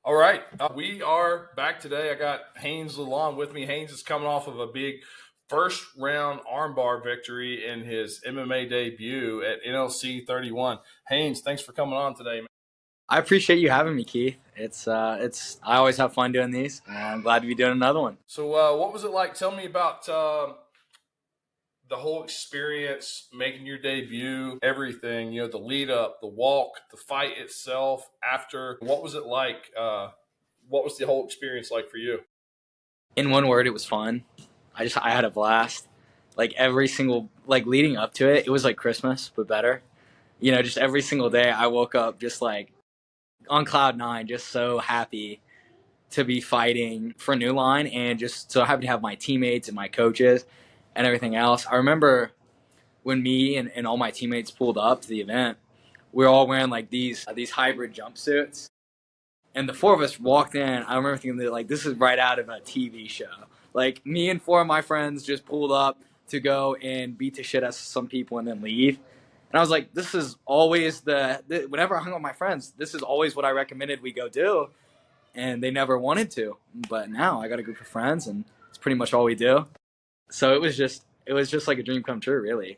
All right. We are back today. I got Haynes LaLonde with me. Haynes is coming off of a big first round armbar victory in his MMA debut at NLC 31. Haynes, thanks for coming on today, man. I appreciate you having me, Keith. It's I always have fun doing these, and I'm glad to be doing another one. So, what was it like? Tell me about the whole experience, making your debut, everything, the lead up, the walk, the fight itself, after. What was it like? What was the whole experience like for you? In one word, it was fun. I had a blast. Like every single leading up to it, it was like Christmas but better. Just every single day I woke up just like on cloud nine, just so happy to be fighting for New Line and just so happy to have my teammates and my coaches and everything else. I remember when me and all my teammates pulled up to the event, we were all wearing like these hybrid jumpsuits. And the four of us walked in. I remember thinking that like this is right out of a TV show. Like me and four of my friends just pulled up to go and beat the shit out of some people and then leave. And I was like, this is always whenever I hung out with my friends, this is always what I recommended we go do. And they never wanted to. But now I got a group of friends and it's pretty much all we do. So it was just like a dream come true, really.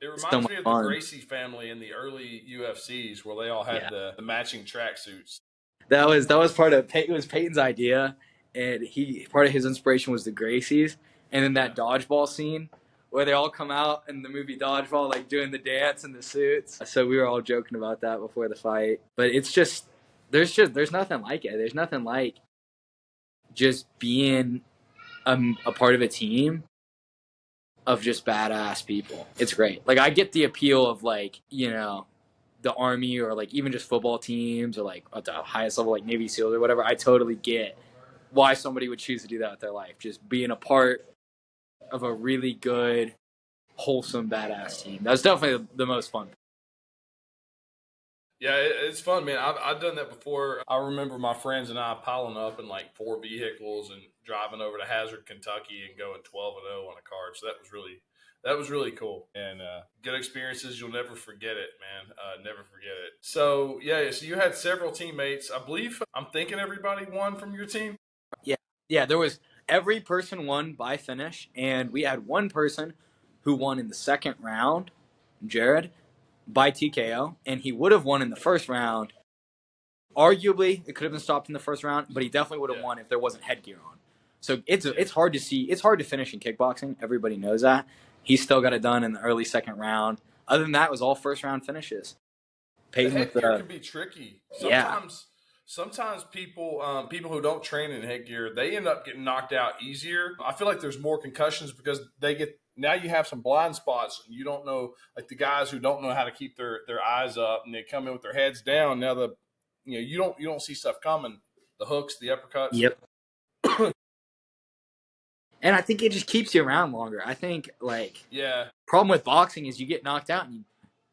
It It's so reminds much me of the fun. Gracie family in the early UFCs where they all had Yeah. the matching tracksuits. That was part of it was Peyton's idea, and he part of his inspiration was the Gracies, and then that Yeah. dodgeball scene where they all come out in the movie Dodgeball, like doing the dance in the suits. So we were all joking about that before the fight. But it's just there's nothing like it. There's nothing like just being a part of a team of just badass people. It's great. Like I get the appeal of the army or like even just football teams or like at the highest level like Navy SEALs or whatever. I totally get why somebody would choose to do that with their life. Just being a part of a really good, wholesome, badass team. That's definitely the most fun. Yeah, it's fun, man. I've done that before. I remember my friends and I piling up in like four vehicles and driving over to Hazard, Kentucky, and going 12-0 on a card. So that was really cool and good experiences. You'll never forget it, man. Never forget it. So yeah, so you had several teammates. I believe I'm thinking everybody won from your team. Yeah, yeah. There was every person won by finish, and we had one person who won in the second round, Jared, by TKO, and he would have won in the first round. Arguably, it could have been stopped in the first round, but he definitely would have Yeah, won if there wasn't headgear on. So it's yeah. it's hard to see. It's hard to finish in kickboxing. Everybody knows that. He still got it done in the early second round. Other than that, it was all first round finishes. The Peyton with headgear the can be tricky. yeah, Sometimes people who don't train in headgear, they end up getting knocked out easier. I feel like there's more concussions because they get now you have some blind spots and you don't know, like the guys who don't know how to keep their eyes up and they come in with their heads down. Now you don't see stuff coming, the hooks, the uppercuts. yep. And I think it just keeps you around longer. I think Yeah, problem with boxing is you get knocked out and you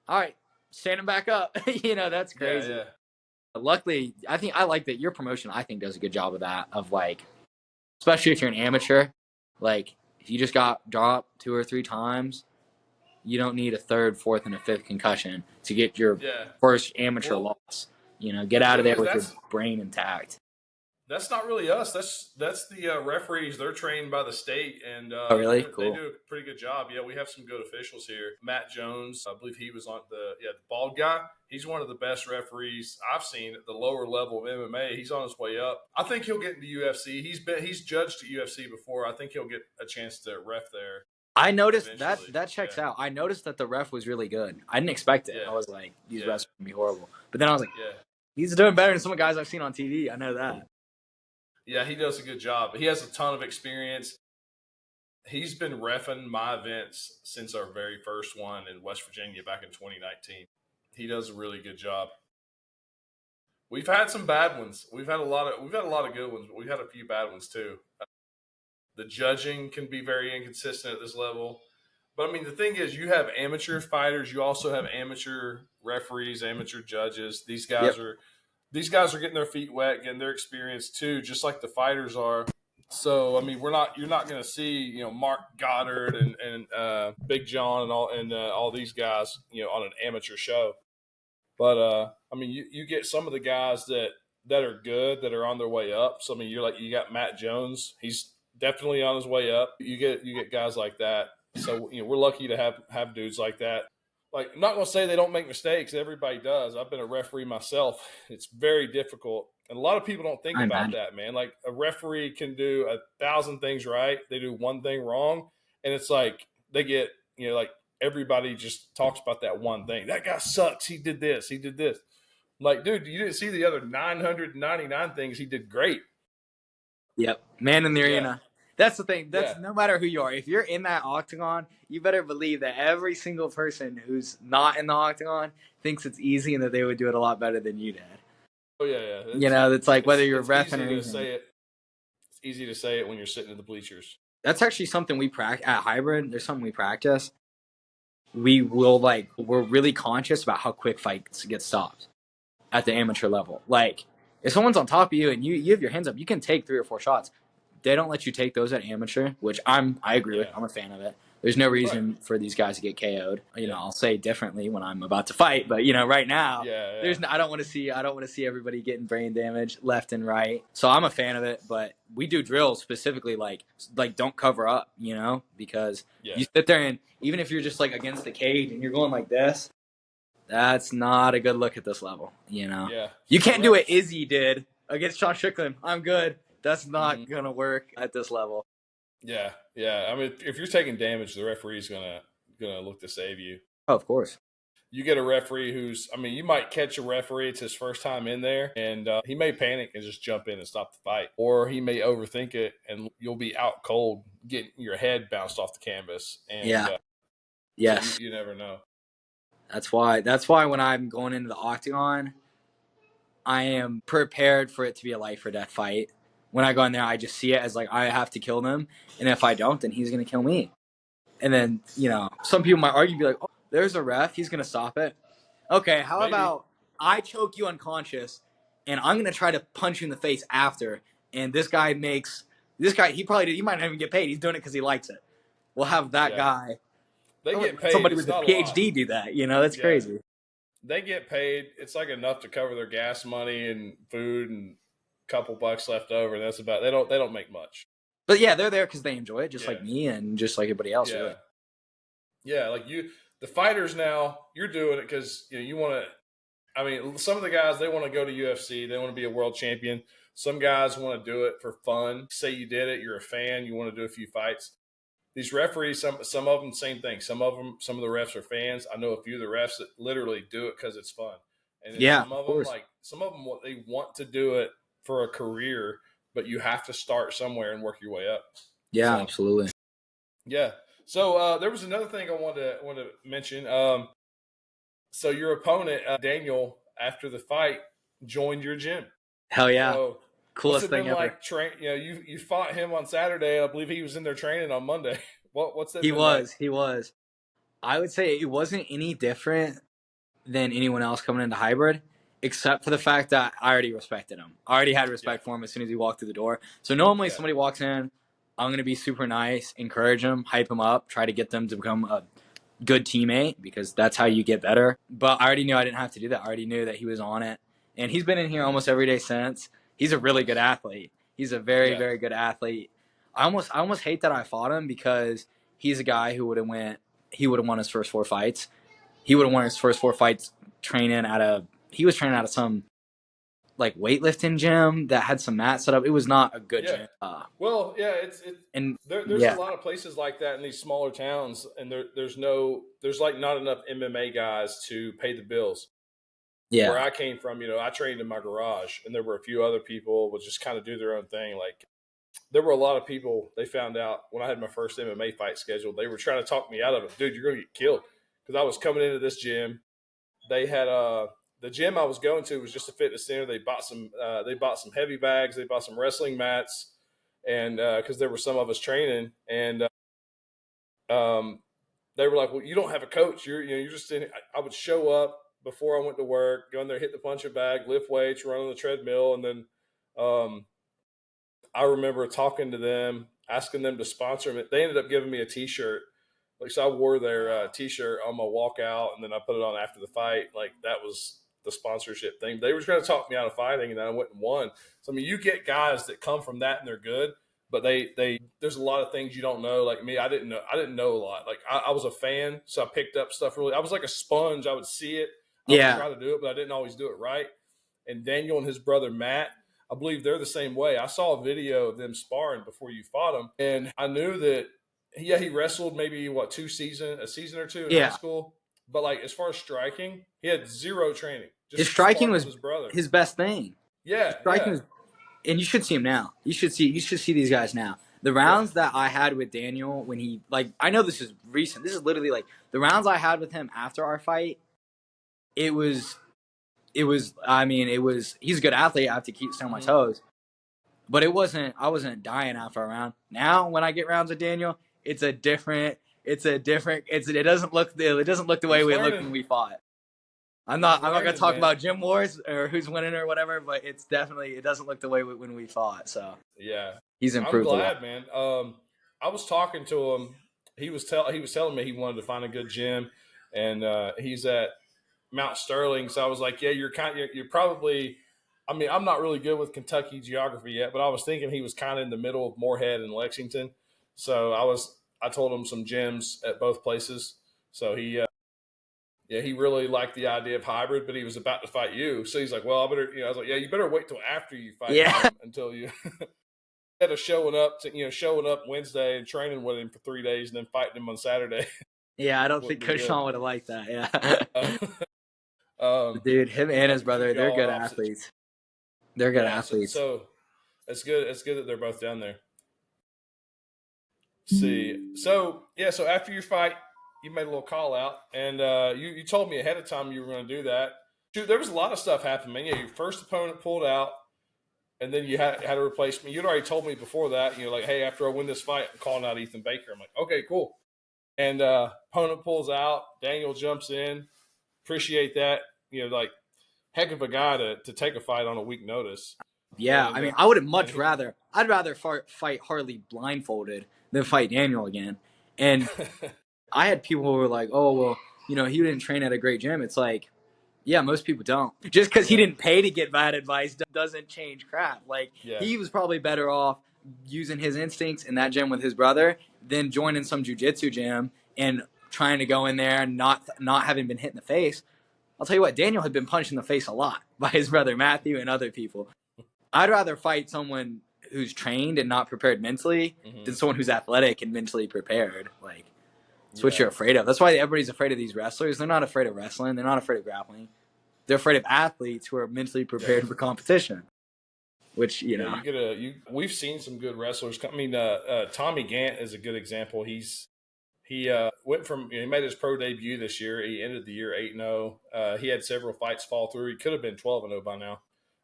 all right, standing back up. That's yeah, crazy. yeah. Luckily, I think I like that your promotion. I think does a good job of that. Of especially if you're an amateur, like if you just got dropped two or three times, you don't need a third, fourth, and a fifth concussion to get your Yeah. first amateur Well, loss. Get the out of thing there is with your that's brain intact. That's not really us. That's the referees. They're trained by the state, and Oh, really? they Cool. do a pretty good job. Yeah, we have some good officials here. Matt Jones, I believe he was on the bald guy. He's one of the best referees I've seen at the lower level of MMA. He's on his way up. I think he'll get into UFC. He's judged at UFC before. I think he'll get a chance to ref there I noticed eventually. that checks Yeah, out. I noticed that the ref was really good. I didn't expect it. yeah, I was like, these yeah, refs are gonna be horrible. But then I was like, yeah. he's doing better than some of the guys I've seen on TV. I know that. Yeah, he does a good job. He has a ton of experience. He's been reffing my events since our very first one in West Virginia back in 2019. He does a really good job. We've had some bad ones. We've had a lot of good ones, but we've had a few bad ones too. The judging can be very inconsistent at this level. But I mean, the thing is, you have amateur fighters. You also have amateur referees, amateur judges. These Yep. guys are these guys are getting their feet wet, getting their experience too, just like the fighters are. So I mean, you're not going to see Mark Goddard and Big John and all these guys on an amateur show. But I mean, you get some of the guys that that are good that are on their way up. So I mean, you got Matt Jones. He's definitely on his way up. You get guys like that. So we're lucky to have dudes like that. Like, I'm not going to say they don't make mistakes. Everybody does. I've been a referee myself. It's very difficult. And a lot of people don't think I about imagine. that, man. Like, a referee can do 1,000 things right. They do one thing wrong. And it's like they get, like everybody just talks about that one thing. That guy sucks. He did this. He did this. Like, dude, you didn't see the other 999 things he did great. Yep. Man in the Yeah. arena. That's the thing. Yeah. That's no matter who you are. If you're in that octagon, you better believe that every single person who's not in the octagon thinks it's easy and that they would do it a lot better than you did. Oh, yeah. It's like whether you're It's reffing easy or to anything. say it. It's easy to say it when you're sitting in the bleachers. That's actually something we practice at Hybrid. There's something we practice. We're really conscious about how quick fights get stopped at the amateur level. Like, if someone's on top of you and you have your hands up, you can take 3 or 4 shots. They don't let you take those at amateur, which I agree with. Yeah. I'm a fan of it. There's no Right. reason for these guys to get KO'd. Yeah. I'll say differently when I'm about to fight, but right now, Yeah. I don't want to see everybody getting brain damage left and right. So I'm a fan of it, but we do drills specifically like don't cover up, because Yeah. you sit there and even if you're just like against the cage and you're going like this, that's not a good look at this level, Yeah. You can't do what Izzy did against Sean Strickland. I'm good. That's not gonna work at this level. Yeah. I mean, if you're taking damage, the referee's gonna look to save you. Oh, of course. You get a referee you might catch a referee, it's his first time in there, and he may panic and just jump in and stop the fight. Or he may overthink it, and you'll be out cold, getting your head bounced off the canvas. And yes. So you never know. That's why when I'm going into the octagon, I am prepared for it to be a life or death fight. When I go in there, I just see it as like I have to kill them, and if I don't, then he's gonna kill me. And then some people might argue, be like, "Oh, there's a ref, he's gonna stop it." Okay, how about I choke you unconscious, and I'm gonna try to punch you in the face after, and this guy he might not even get paid. He's doing it because he likes it. We'll have that guy. They get paid. Somebody It's with a not PhD do that. That's crazy. They get paid. It's like enough to cover their gas money and food and a couple bucks left over. And that's about. They don't make much. But yeah, they're there because they enjoy it, just like me and just like everybody else. Yeah, really. Yeah. Like the fighters now, you're doing it because you want to. I mean, some of the guys, they want to go to UFC. They want to be a world champion. Some guys want to do it for fun. Say you did it, you're a fan, you want to do a few fights. These referees, some of them, same thing. Some of the refs are fans. I know a few of the refs that literally do it because it's fun. And then some of them, they want to do it for a career, but you have to start somewhere and work your way up. Yeah, absolutely. Yeah. So there was another thing I wanted to mention. So your opponent, Daniel, after the fight, joined your gym. Hell yeah. So coolest thing ever. Like you fought him on Saturday. I believe he was in there training on Monday. What's that? He was. I would say it wasn't any different than anyone else coming into hybrid, except for the fact that I already respected him. I already had respect for him as soon as he walked through the door. So normally somebody walks in, I'm gonna be super nice, encourage them, hype them up, try to get them to become a good teammate because that's how you get better. But I already knew I didn't have to do that. I already knew that he was on it, and he's been in here almost every day since. He's a really good athlete. He's a very, very good athlete. I almost hate that I fought him because he's a guy who would have won his first 4 fights. He would have won his first 4 fights training he was training out of some like weightlifting gym that had some mats set up. It was not a good gym. There's a lot of places like that in these smaller towns, and there's like not enough MMA guys to pay the bills. Yeah. Where I came from, I trained in my garage, and there were a few other people would just kind of do their own thing. Like there were a lot of people. They found out when I had my first MMA fight scheduled, they were trying to talk me out of it. Dude, you're going to get killed because I was coming into this gym. They had the gym I was going to was just a fitness center. They bought some heavy bags. They bought some wrestling mats, and because there were some of us training, and they were like, "Well, you don't have a coach. You're just in." I would show up before I went to work, go in there, hit the punching bag, lift weights, run on the treadmill, and then I remember talking to them, asking them to sponsor me. They ended up giving me a T-shirt. Like, so I wore their T-shirt on my walkout, and then I put it on after the fight. Like, that was the sponsorship thing. They were trying to talk me out of fighting, and then I went and won. So I mean, you get guys that come from that and they're good, but they there's a lot of things you don't know. Like me, I didn't know a lot. Like I was a fan, so I picked up stuff really. I was like a sponge. I would see it, I would Yeah. try to do it, but I didn't always do it right. And Daniel and his brother Matt, I believe they're the same way. I saw a video of them sparring before you fought them, and I knew that. Yeah, he wrestled maybe a season or two in high Yeah. school. But like as far as striking, he had zero training. His Just striking sparring with was his brother. his best thing. His Yeah, striking yeah, was, and you should see him now. You should see these guys now. The yeah. rounds that I had with Daniel when he, like, I know this is recent. This is literally like the rounds I had with him after our fight. It was I mean, he's a good athlete. I have to keep staying on my toes. But I wasn't dying after a round. Now when I get rounds with Daniel, it doesn't look the way He's we looked learning. when we fought. I'm He's not gonna learning, talk man. about gym wars or who's winning or whatever, but it doesn't look the way when we fought. So Yeah, he's I'm improved a lot. glad, man. I was talking to him. He was telling me he wanted to find a good gym, and he's at Mount Sterling. So I was like, yeah, you're probably. I mean, I'm not really good with Kentucky geography yet, but I was thinking he was kind of in the middle of Moorhead and Lexington. So I told him some gyms at both places. So yeah, he really liked the idea of hybrid, but he was about to fight you. So he's like, well, I better, I was like, yeah, you better wait till after you fight Yeah, him until you instead of showing up Wednesday and training with him for 3 days and then fighting him on Saturday. yeah. I don't think Wouldn't be Coach good. Sean would have liked that. Uh, Yeah, dude, him and yeah, his to keep brother, they're y'all good on opposite. athletes. They're good Yeah, so, athletes. so it's good. It's good that they're both down there. See, so yeah, so after your fight, you made a little call out, and you told me ahead of time you were going to do that. Dude, there was a lot of stuff happening. Yeah, your first opponent pulled out, and then you had a replacement. You'd already told me before that. Like, hey, after I win this fight, I'm calling out Eathan Baker. I'm like, okay, cool. And opponent pulls out. Daniel jumps in. Appreciate that. Like heck of a guy to take a fight on a week notice. Yeah, I And mean, I'd rather fight Harley blindfolded than fight Daniel again. And I had people who were like, "Oh, well, he didn't train at a great gym." It's like, yeah, most people don't. Just because he yeah, didn't pay to get bad advice doesn't change crap. Like, yeah, he was probably better off using his instincts in that gym with his brother than joining some jujitsu gym and trying to go in there and not having been hit in the face. I'll tell you what, Daniel had been punched in the face a lot by his brother Matthew and other people. I'd rather fight someone who's trained and not prepared mentally than someone who's athletic and mentally prepared. Like, it's what yeah, you're afraid of. That's why everybody's afraid of these wrestlers. They're not afraid of wrestling. They're not afraid of grappling. They're afraid of athletes who are mentally prepared for competition. Which yeah. We've seen some good wrestlers. I mean, Tommy Gant is a good example. He went from he made his pro debut this year. He ended the year 8-0. He had several fights fall through. He could have been 12-0 by now.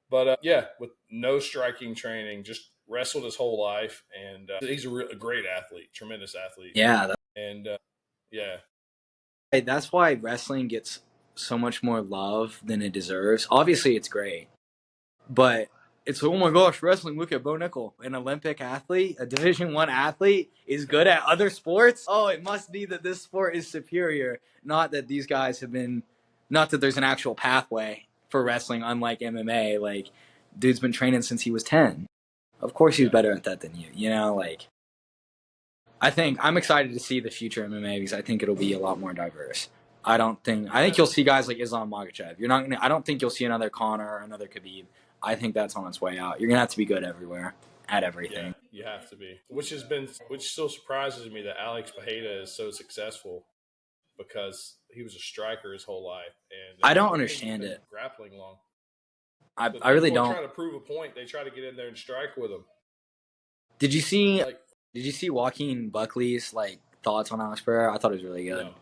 But yeah, with no striking training, just wrestled his whole life, and he's a great athlete, tremendous athlete. yeah, And yeah, that's why wrestling gets so much more love than it deserves. Obviously, it's great, but it's, oh my gosh, wrestling. Look at Bo Nickel, an Olympic athlete, a Division I athlete, is good at other sports. Oh, it must be that this sport is superior. Not that these guys not that there's an actual pathway for wrestling, unlike MMA. Like, dude's been training since he was 10. Of course, he's yeah, better at that than you. Like, I think I'm excited to see the future of MMA because I think it'll be a lot more diverse. I think you'll see guys like Islam Makhachev. I don't think you'll see another Conor or another Khabib. I think that's on its way out. You're gonna have to be good everywhere at everything. yeah. You have to be, which still surprises me that Alex Bejeda is so successful because he was a striker his whole life, and I don't I don't think he's understand been it. grappling long. But I really people are don't. trying to prove a point. They try to get in there and strike with him. Did you see? Like, Did you see Joaquin Buckley's thoughts on Alex Pereira? I thought it was really good. no,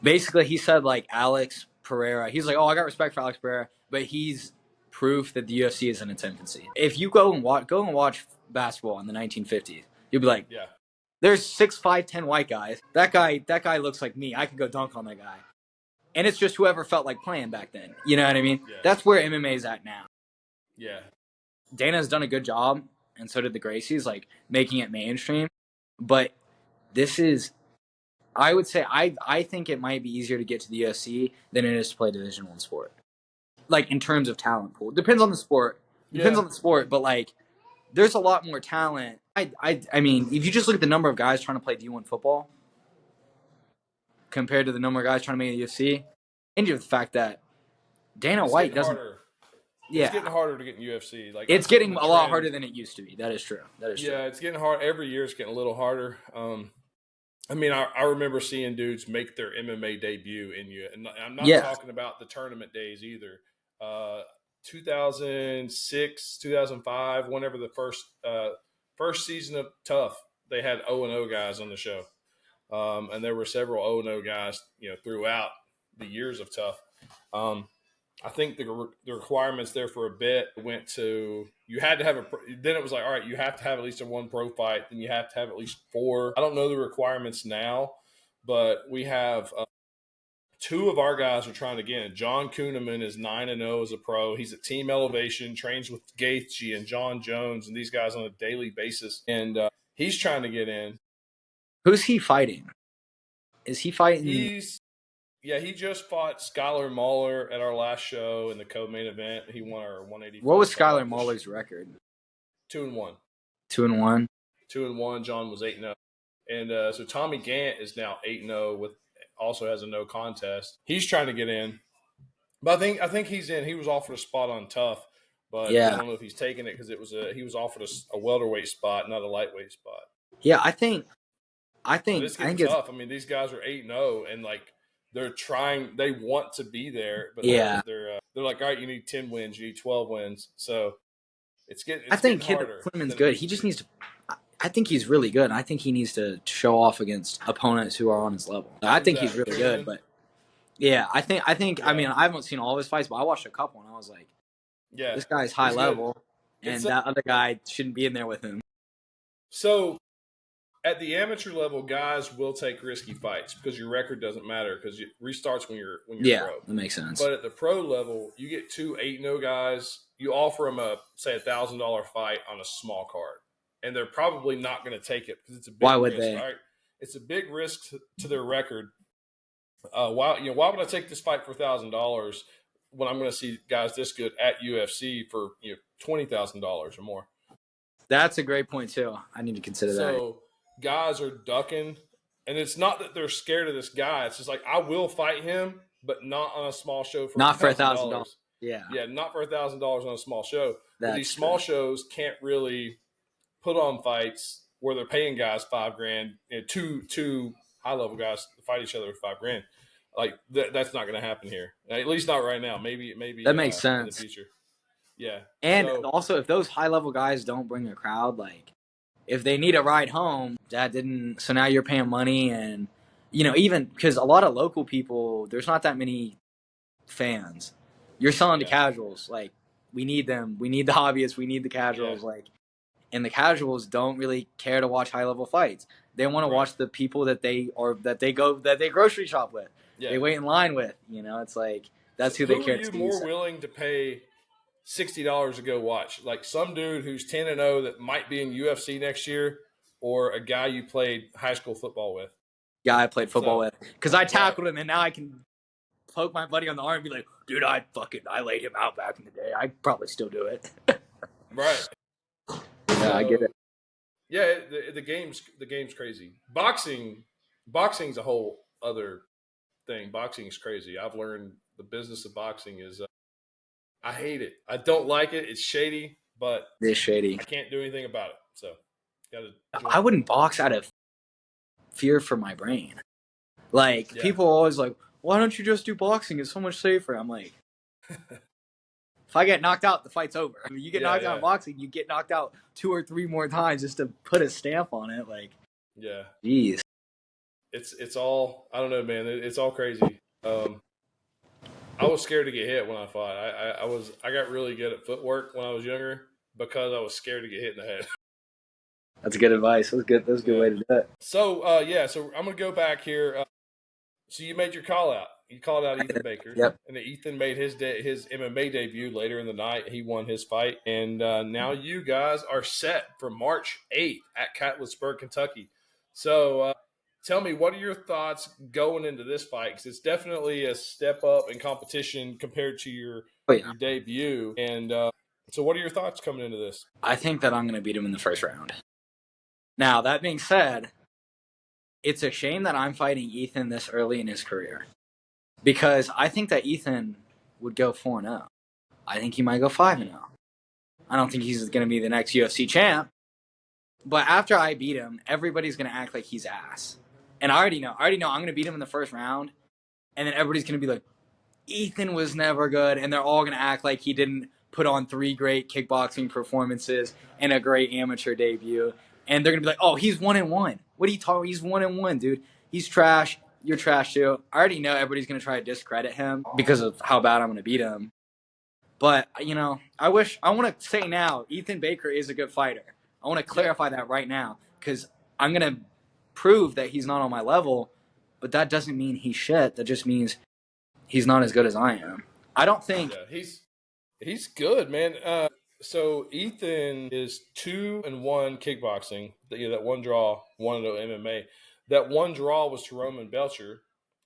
Basically, he said Alex Pereira. He's like, oh, I got respect for Alex Pereira, but he's proof that the UFC is in its infancy. If you go and watch basketball in the 1950s, you'll be like, yeah, there's 6'5", 10 white guys. That guy looks like me. I could go dunk on that guy. And it's just whoever felt like playing back then. You know what I mean? yeah, That's where MMA is at now. yeah, Dana's done a good job, and so did the Gracies, making it mainstream. But this is, I would say, I think it might be easier to get to the UFC than it is to play Division I sport. like in terms of talent pool. Depends on the sport. But like there's a lot more talent. I mean, if you just look at the number of guys trying to play D1 football compared to the number of guys trying to make the UFC, and the fact that Dana It's White getting doesn't. harder. Yeah, It's getting harder to get in UFC. Like it's I've seen getting the a lot trend. harder than it used to be. That is true. Yeah, it's getting hard. Every year it's getting a little harder. I mean, I remember seeing dudes make their MMA debut in you, and I'm not talking about the tournament days either. 2006, 2005, whenever the first season of Tough, they had 0-0 guys on the show, and there were several 0-0 guys, throughout the years of Tough. I think the requirements there for a bit went to you had to have then it was like, all right, you have to have at least a one pro fight, then you have to have at least four. I don't know the requirements now, but we have two of our guys are trying to get in. John Kuhneman is 9-0 as a pro. He's at Team Elevation, trains with Gaethje and John Jones and these guys on a daily basis, and he's trying to get in. Who's he fighting? Is he fighting? He just fought Skylar Muller at our last show in the co-main event. He won our 185. What was Skylar Muller's record? 2-1. 2-1. 2-1. John was 8-0, and so Tommy Gant is now 8-0 with also has a no contest. He's trying to get in, but I think he's in. He was offered a spot on Tough, but I don't know if he's taking it because he was offered a welterweight spot, not a lightweight spot. Yeah, I think it's getting tough. I mean, these guys are 8-0 and like. They're trying. They want to be there, but they're like, all right, you need 10 wins, you need 12 wins. So it's getting. I think Quinman's good. He just needs to. I think he's really good. I think he needs to show off against opponents who are on his level. I think he's really good, but I think. Yeah. I mean, I haven't seen all of his fights, but I watched a couple, and I was like, this guy's high level, and that other guy shouldn't be in there with him. So. At the amateur level, guys will take risky fights because your record doesn't matter because it restarts when you're pro. That makes sense. But at the pro level, you get two 8-0 guys. You offer them say $1,000 fight on a small card, and they're probably not going to take it because it's a big Why would risk. they? Right? It's a big risk to their record. Why would I take this fight for $1,000 when I'm going to see guys this good at UFC for $20,000 or more? That's a great point too. I need to consider that. So guys are ducking, and it's not that they're scared of this guy. It's just like I will fight him, but not on a small show for not for $1,000. Yeah, not for $1,000 on a small show. But these small shows can't really put on fights where they're paying guys $5,000. Two high level guys to fight each other for $5,000. Like that's not going to happen here. At least not right now. Maybe that makes sense in the future. Yeah, and also if those high level guys don't bring a crowd, like. If they need a ride home, so now you're paying money and, even because a lot of local people, there's not that many fans. You're selling to casuals. Like, we need them. We need the hobbyists. We need the casuals. Like, and the casuals don't really care to watch high level fights. They want to watch the people that they grocery shop with. Yeah. They wait in line with, it's like, that's who they care to see. Who are you more willing to pay $60 to go watch? Like some dude who's 10-0 that might be in UFC next year, or a guy you played high school football with? Guy I played football with. Because I tackled him, and now I can poke my buddy on the arm and be like, dude, I laid him out back in the day. I'd probably still do it. Right. Yeah, I get it. Yeah, the game's crazy. Boxing's a whole other thing. Boxing's crazy. I've learned the business of boxing is I hate it. I don't like it. It's shady, but it's shady. I can't do anything about it. So, I wouldn't box out of fear for my brain. Like people are always like, "Why don't you just do boxing? It's so much safer." I'm like, if I get knocked out, the fight's over. I mean, you get knocked out in boxing, you get knocked out 2 or 3 more times just to put a stamp on it. Like, jeez, it's all I don't know, man. It's all crazy. I was scared to get hit when I fought. I got really good at footwork when I was younger because I was scared to get hit in the head. That's good advice. That's good. That's a good way to do it. So so I'm gonna go back here. So you made your call out. You called out Eathan Baker. Yep. And Eathan made his MMA debut later in the night. He won his fight, and now you guys are set for March 8th at Catlettsburg, Kentucky. So tell me, what are your thoughts going into this fight? Because it's definitely a step up in competition compared to Oh yeah, your debut. And so, what are your thoughts coming into this? I think that I'm going to beat him in the first round. Now that being said, it's a shame that I'm fighting Eathan this early in his career because I think that Eathan would go 4-0. I think he might go 5-0. I don't think he's going to be the next UFC champ. But after I beat him, everybody's going to act like he's ass. And I already know. I'm going to beat him in the first round. And then everybody's going to be like, Eathan was never good. And they're all going to act like he didn't put on 3 great kickboxing performances and a great amateur debut. And they're going to be like, oh, he's 1-1. What are you talking about? He's 1-1, dude. He's trash. You're trash too. I already know everybody's going to try to discredit him because of how bad I'm going to beat him. But, I want to say now, Eathan Baker is a good fighter. I want to clarify that right now because I'm going to prove that he's not on my level, but that doesn't mean he's shit. That just means he's not as good as I am. I don't think. Yeah, he's good, man. So Eathan is 2-1 kickboxing. That one draw, 1-0 MMA. That one draw was to Roman Belcher,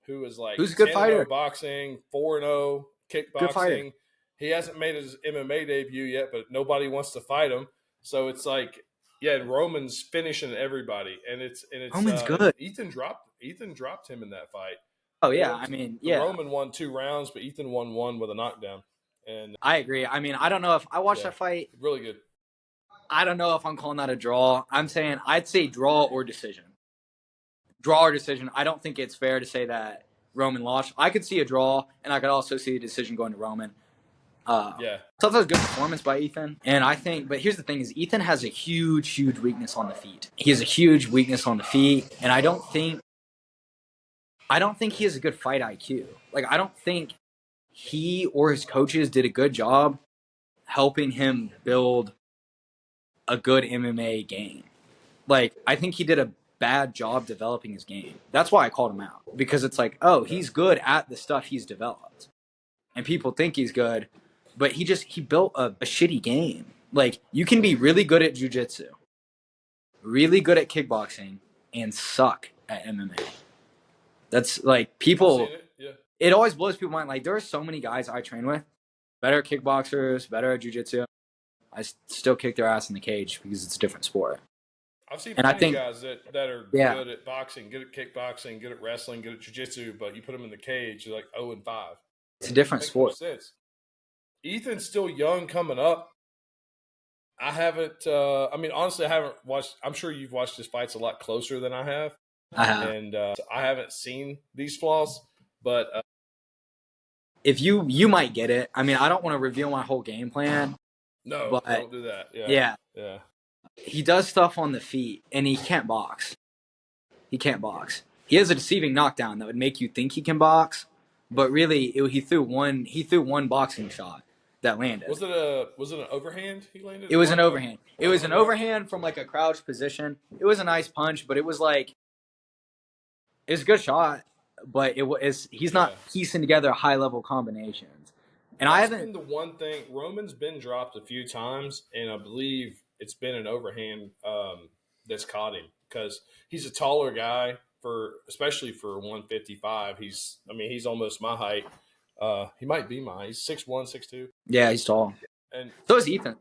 who is like Who's a good 10-0 fighter? boxing, 4-0 Good fighter. kickboxing. He hasn't made his MMA debut yet, but nobody wants to fight him. So it's like, yeah, and Roman's finishing everybody, and Roman's good. Eathan dropped him in that fight. Oh, yeah. I mean, The yeah. Roman won 2 rounds, but Eathan won 1 with a knockdown. And I agree. I mean, I don't know if I watched that fight. Really good. I don't know if I'm calling that a draw. I'm saying I'd say draw or decision. Draw or decision. I don't think it's fair to say that Roman lost. I could see a draw, and I could also see a decision going to Roman. Yeah. So that was a good performance by Eathan. And I think, but here's the thing is Eathan has a huge, huge weakness on the feet. He has a huge weakness on the feet. And I don't think he has a good fight IQ. Like, I don't think he or his coaches did a good job helping him build a good MMA game. Like, I think he did a bad job developing his game. That's why I called him out. Because it's like, oh, he's good at the stuff he's developed. And people think he's good, but he built a shitty game. Like, you can be really good at jiu-jitsu, really good at kickboxing, and suck at MMA. That's like people. It always blows people's mind. Like, there are so many guys I train with, better kickboxers, better at jiu-jitsu. I still kick their ass in the cage because it's a different sport. I've seen plenty of guys that are good at boxing, good at kickboxing, good at wrestling, good at jiu-jitsu, but you put them in the cage, you're like 0-5. It's a different sport. No sense. Ethan's still young coming up. I haven't, honestly, I haven't watched, I'm sure you've watched his fights a lot closer than I have. I have. And I haven't seen these flaws, but. If you might get it. I mean, I don't want to reveal my whole game plan. No, but, don't do that. Yeah. He does stuff on the feet, and he can't box. He has a deceiving knockdown that would make you think he can box, but really, he threw one boxing shot that landed. Was it an overhand he landed? It was an overhand. It was an overhand from like a crouched position. It was a nice punch, but it was a good shot, but he's not piecing together high level combinations. And That's been the one thing. Roman's been dropped a few times, and I believe it's been an overhand that's caught him because he's a taller guy especially for 155. He's almost my height. He might be my height. He's 6'1", 6'2". Yeah, he's tall. And so is Eathan.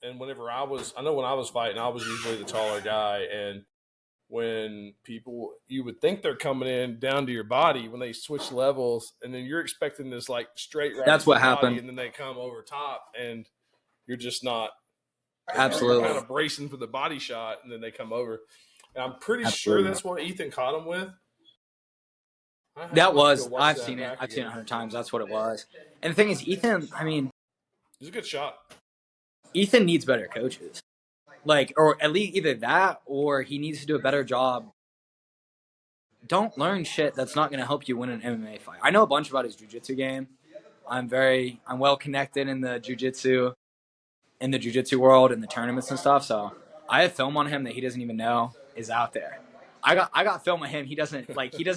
And when I was fighting, I was usually the taller guy, and when you would think they're coming in down to your body when they switch levels, and then you're expecting this like straight right. That's what happened. And then they come over top, and you're just not. Absolutely. You're kind of bracing for the body shot, and then they come over. And I'm pretty sure that's what Eathan caught him with. I've seen it 100 times. That's what it was. And the thing is, Eathan, he's a good shot. Eathan needs better coaches. Or at least either that or he needs to do a better job. Don't learn shit that's not going to help you win an MMA fight. I know a bunch about his jiu-jitsu game. I'm well connected in the jiu-jitsu world and the tournaments and stuff. So I have film on him that he doesn't even know is out there. I got film of him. He doesn't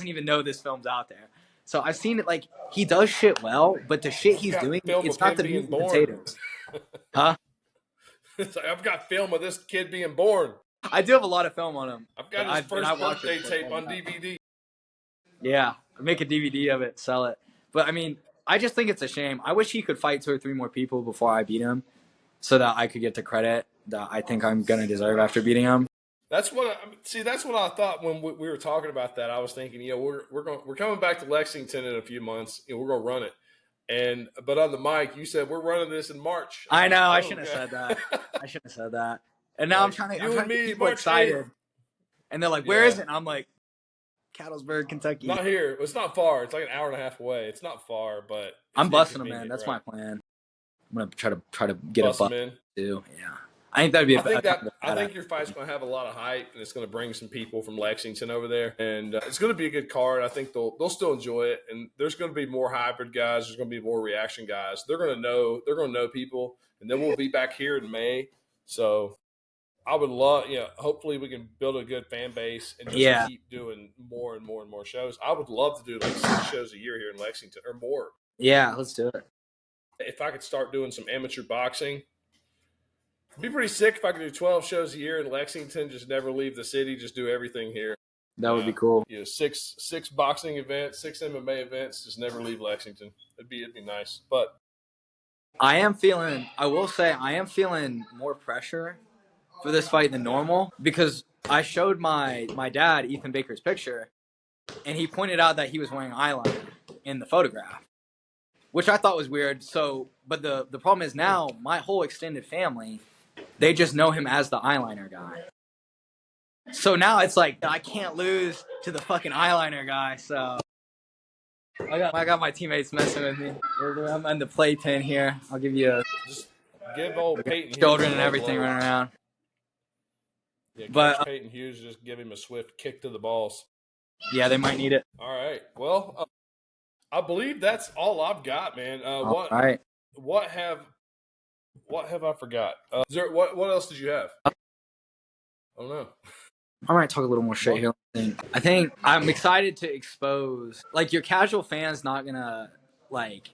even know this film's out there. So I've seen it. He does shit well, but the shit he's doing, it's not the meat and potatoes. Huh? It's I've got film of this kid being born. I do have a lot of film on him. I've got his And I first watched birthday it tape on DVD. Yeah, make a DVD of it, sell it. But I mean, I just think it's a shame. I wish he could fight 2 or 3 more people before I beat him, so that I could get the credit that I think I'm gonna deserve after beating him. That's what that's what I thought when we were talking about that. I was thinking, we're coming back to Lexington in a few months. We're gonna run it. But on the mic, you said we're running this in March. I know. I Oh, shouldn't have God. said that. I shouldn't have said that. And now Like, I'm trying you to and get me, people March 8th. excited, and they're like, "Where Yeah. is it?" And I'm like, "Cattlesburg, Kentucky." Not here. It's not far. It's like an hour and a half away. It's not far, but I'm it's busting them in. inconvenient, That's right? my plan. I'm gonna try to get Bust a them bust in. too. Yeah, I think that'd be I think your fight's going to have a lot of hype, and it's going to bring some people from Lexington over there, and it's going to be a good card. I think they'll still enjoy it, and there's going to be more hybrid guys. There's going to be more reaction guys. They're going to know people, and then we'll be back here in May. So I would love, hopefully we can build a good fan base and just keep doing more and more and more shows. I would love to do like 6 shows a year here in Lexington or more. Yeah, let's do it. If I could start doing some amateur boxing. It'd be pretty sick if I could do 12 shows a year in Lexington, just never leave the city, just do everything here. That would be cool. 6 boxing events, 6 MMA events, just never leave Lexington. It'd be nice. But I will say I am feeling more pressure for this fight than normal, because I showed my dad Eathan Baker's picture, and he pointed out that he was wearing eyeliner in the photograph, which I thought was weird. So, but the problem is now my whole extended family, they just know him as the eyeliner guy. So now it's like I can't lose to the fucking eyeliner guy. So I got my teammates messing with me. I'm in the playpen here. I'll give you just give old Peyton children and everything running around. Yeah, Coach Peyton Hughes, just give him a swift kick to the balls. Yeah, they might need it. All right. Well, I believe that's all I've got, man. All right. What have I forgot? What else did you have? I don't know. I might talk a little more shit here. I think I'm excited to expose, like, your casual fan's not gonna like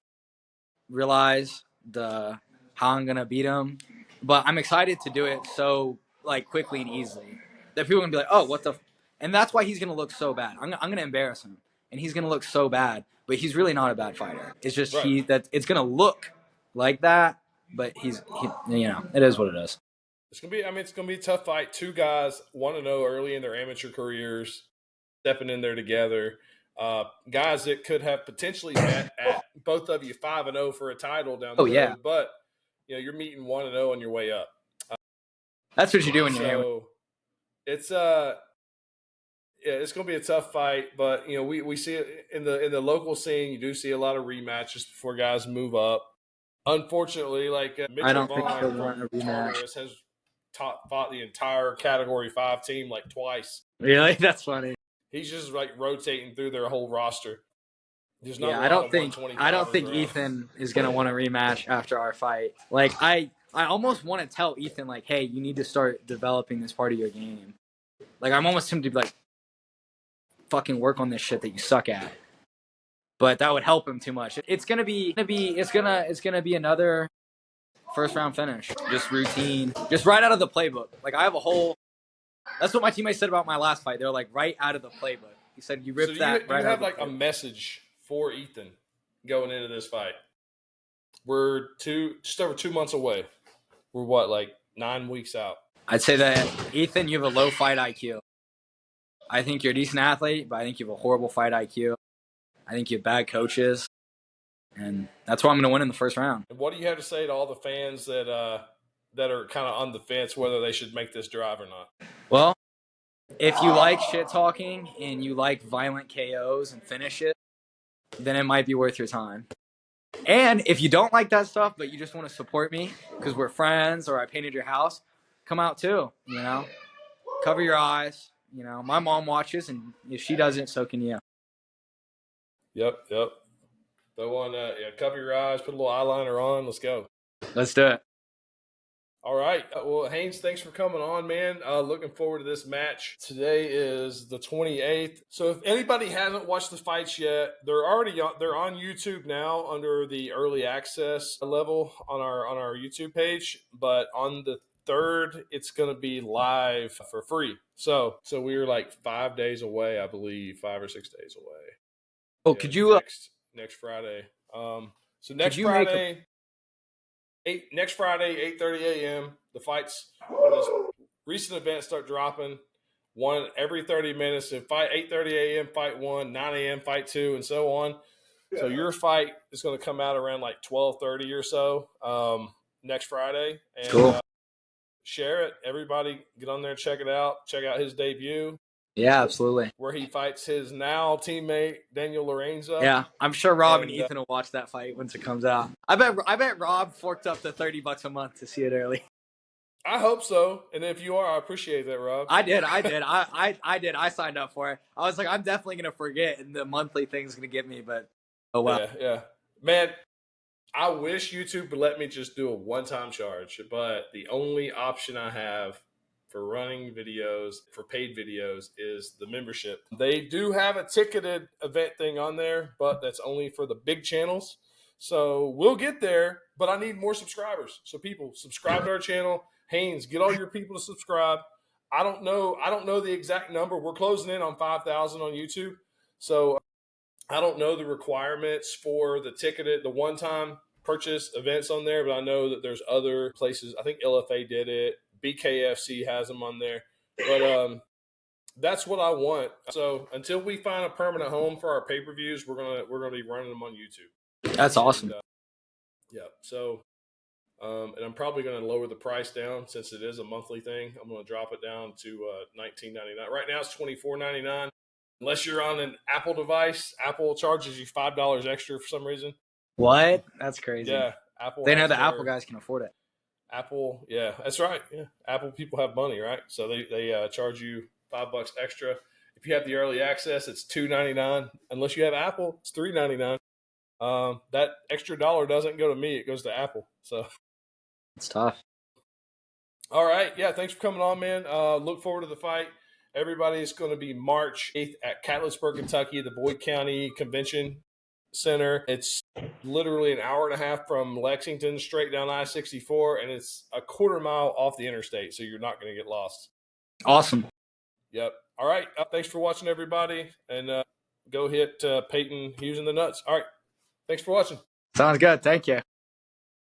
realize how I'm gonna beat him, but I'm excited to do it so like quickly and easily that people are gonna be like, oh, what the, and that's why he's gonna look so bad. I'm gonna embarrass him, and he's gonna look so bad, but he's really not a bad fighter. It's just it's gonna look like that, but he it is what it is. It's gonna be a tough fight. 2 guys 1-0 early in their amateur careers, stepping in there together. Guys that could have potentially met at both of you 5-0 for a title down the road. Yeah. But you're meeting 1-0 on your way up. That's what you do when you're here. It's it's gonna be a tough fight, but we see it in the local scene. You do see a lot of rematches before guys move up. Unfortunately, like I don't think he'll want a rematch. Has fought the entire Category 5 team like twice. Really? That's funny. He's just like rotating through their whole roster. I don't think Eathan is gonna want a rematch after our fight. Like I almost want to tell Eathan, like, hey, you need to start developing this part of your game. Like I'm almost tempted to be like, fucking work on this shit that you suck at. But that would help him too much. It's gonna be another first round finish. Just routine. Just right out of the playbook. Like I have a whole. That's what my teammates said about my last fight. They're like right out of the playbook. He said you ripped that. You have like a message for Eathan going into this fight. We're just over 2 months away. We're what, like 9 weeks out? I'd say that Eathan, you have a low fight IQ. I think you're a decent athlete, but I think you have a horrible fight IQ. I think you have bad coaches, and that's why I'm going to win in the first round. And what do you have to say to all the fans that are kind of on the fence whether they should make this drive or not? Well, if you like shit talking and you like violent KOs and finish it, then it might be worth your time. And if you don't like that stuff, but you just want to support me because we're friends or I painted your house, come out too, Cover your eyes. My mom watches, and if she doesn't, so can you. Yep. Cover your eyes, put a little eyeliner on. Let's go. Let's do it. All right. Well, Haynes, thanks for coming on, man. Looking forward to this match. Today is the 28th. So if anybody hasn't watched the fights yet, they're on YouTube now under the early access level on our YouTube page. But on the 3rd, it's going to be live for free. So we're like 5 days away, I believe, 5 or 6 days away. Oh, Yeah, could you next Friday. So could next you make Friday, 8:30 a.m. The fights for this recent events start dropping. One every 30 minutes. And fight 8:30 a.m. fight 1, 9 a.m. fight 2, and so on. So your fight is going to come out around like 12:30 or so next Friday, and cool? share it. Everybody get on there, check it out. Check out his debut. Yeah, absolutely. Where he fights his now teammate Daniel Larrainza. Yeah, I'm sure Rob and And, Eathan will watch that fight once it comes out. I bet Rob forked up the $30 a month to see it early. I hope so. And if you are, I appreciate that, Rob. I did. I did. I signed up for it. I was like, I'm definitely gonna forget, and the monthly thing's gonna get me. But oh well. Yeah. Man, I wish YouTube would let me just do a one-time charge, but the only option I have for running videos, for paid videos, is the membership. They do have a ticketed event thing on there, but that's only for the big channels. So we'll get there, but I need more subscribers. So people, subscribe to our channel. Haynes, get all your people to subscribe. I don't know the exact number. We're closing in on 5,000 on YouTube. So I don't know the requirements for the ticketed, the one-time purchase events on there, but I know that there's other places. I think LFA did it. BKFC has them on there. But that's what I want. So until we find a permanent home for our pay-per-views, we're gonna be running them on YouTube. That's awesome. And, yeah. So, and I'm probably going to lower the price down since it is a monthly thing. I'm going to drop it down to $19.99. Right now it's $24.99. Unless you're on an Apple device, Apple charges you $5 extra for some reason. What? That's crazy. Yeah, Apple. They know the Apple guys can afford it. Apple, yeah, that's right. Yeah, Apple people have money, right? So they charge you $5 extra. If you have the early access, it's $2.99. Unless you have Apple, it's $3.99. That extra dollar doesn't go to me; it goes to Apple. So it's tough. All right, yeah. Thanks for coming on, man. Look forward to the fight. Everybody's going to be March 8th at Catlettsburg, Kentucky, the Boyd County Convention Center. It's literally an hour and a half from Lexington, straight down I-64, and it's a quarter mile off the interstate, so you're not going to get lost. Awesome. Yep. All right. Thanks for watching, everybody, and go hit Peyton Hughes in the nuts. All right. Thanks for watching. Sounds good. Thank you.